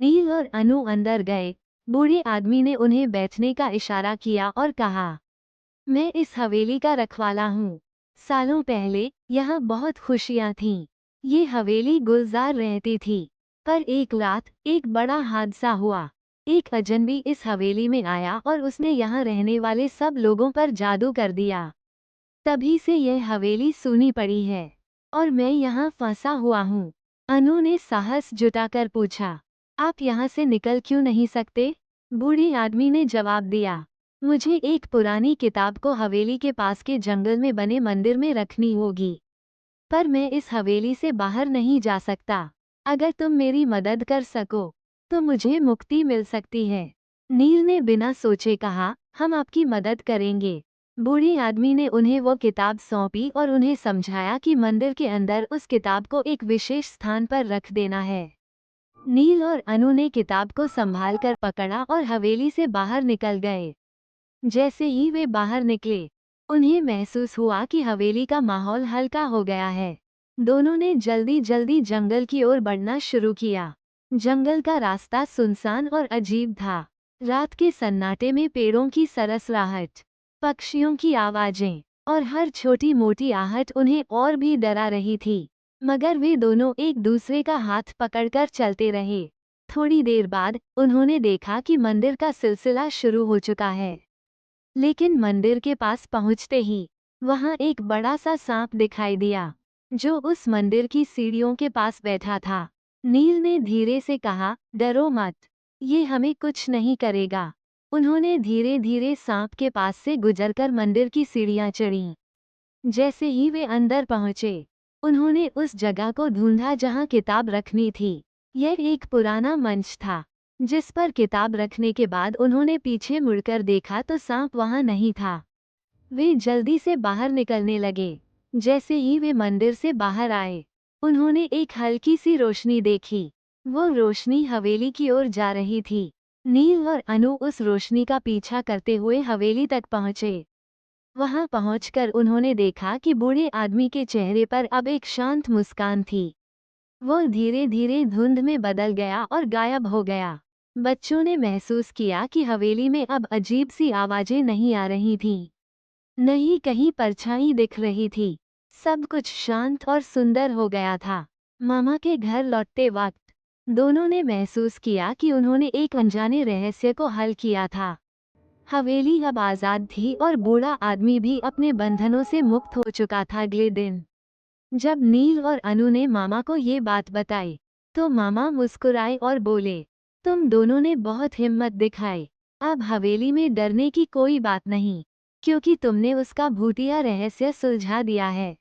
नील और अनु अंदर गए। बूढ़े आदमी ने उन्हें बैठने का इशारा किया और कहा, मैं इस हवेली का रखवाला हूँ। सालों पहले यहाँ बहुत खुशियाँ थीं। ये हवेली गुलजार रहती थी। पर एक रात एक बड़ा हादसा हुआ। एक अजनबी इस हवेली में आया और उसने यहाँ रहने वाले सब लोगों पर जादू कर दिया। तभी से यह हवेली सूनी पड़ी है और मैं यहाँ फंसा हुआ हूँ। अनु ने साहस जुटाकर पूछा, आप यहाँ से निकल क्यों नहीं सकते? बूढ़े आदमी ने जवाब दिया, मुझे एक पुरानी किताब को हवेली के पास के जंगल में बने मंदिर में रखनी होगी। पर मैं इस हवेली से बाहर नहीं जा सकता। अगर तुम मेरी मदद कर सको तो मुझे मुक्ति मिल सकती है। नील ने बिना सोचे कहा, हम आपकी मदद करेंगे। बूढ़े आदमी ने उन्हें वो किताब सौंपी और उन्हें समझाया कि मंदिर के अंदर उस किताब को एक विशेष स्थान पर रख देना है। नील और अनु ने किताब को संभाल कर पकड़ा और हवेली से बाहर निकल गए। जैसे ही वे बाहर निकले, उन्हें महसूस हुआ कि हवेली का माहौल हल्का हो गया है। दोनों ने जल्दी जल्दी जंगल की ओर बढ़ना शुरू किया। जंगल का रास्ता सुनसान और अजीब था। रात के सन्नाटे में पेड़ों की सरसराहट, पक्षियों की आवाजें और हर छोटी मोटी आहट उन्हें और भी डरा रही थी। मगर वे दोनों एक दूसरे का हाथ पकड़कर चलते रहे। थोड़ी देर बाद उन्होंने देखा कि मंदिर का सिलसिला शुरू हो चुका है। लेकिन मंदिर के पास पहुंचते ही वहां एक बड़ा सा सांप दिखाई दिया, जो उस मंदिर की सीढ़ियों के पास बैठा था। नील ने धीरे से कहा, डरो मत, ये हमें कुछ नहीं करेगा। उन्होंने धीरे धीरे सांप के पास से गुजरकर मंदिर की सीढ़ियां चढ़ीं। जैसे ही वे अंदर पहुंचे, उन्होंने उस जगह को ढूंढा जहां किताब रखनी थी। यह एक पुराना मंच था, जिस पर किताब रखने के बाद उन्होंने पीछे मुड़कर देखा तो सांप वहां नहीं था। वे जल्दी से बाहर निकलने लगे। जैसे ही वे मंदिर से बाहर आए, उन्होंने एक हल्की सी रोशनी देखी। वो रोशनी हवेली की ओर जा रही थी। नील और अनु उस रोशनी का पीछा करते हुए हवेली तक पहुंचे। वहां पहुंचकर उन्होंने देखा कि बूढ़े आदमी के चेहरे पर अब एक शांत मुस्कान थी। वो धीरे धीरे धुंध में बदल गया और गायब हो गया। बच्चों ने महसूस किया कि हवेली में अब अजीब सी आवाजें नहीं आ रही थीं। न ही कहीं परछाई दिख रही थी। सब कुछ शांत और सुंदर हो गया था। मामा के घर लौटते वक्त दोनों ने महसूस किया कि उन्होंने एक अनजाने रहस्य को हल किया था। हवेली अब आजाद थी और बूढ़ा आदमी भी अपने बंधनों से मुक्त हो चुका था। अगले दिन जब नील और अनु ने मामा को ये बात बताई, तो मामा मुस्कुराए और बोले, तुम दोनों ने बहुत हिम्मत दिखाई। अब हवेली में डरने की कोई बात नहीं, क्योंकि तुमने उसका भूतिया रहस्य सुलझा दिया है।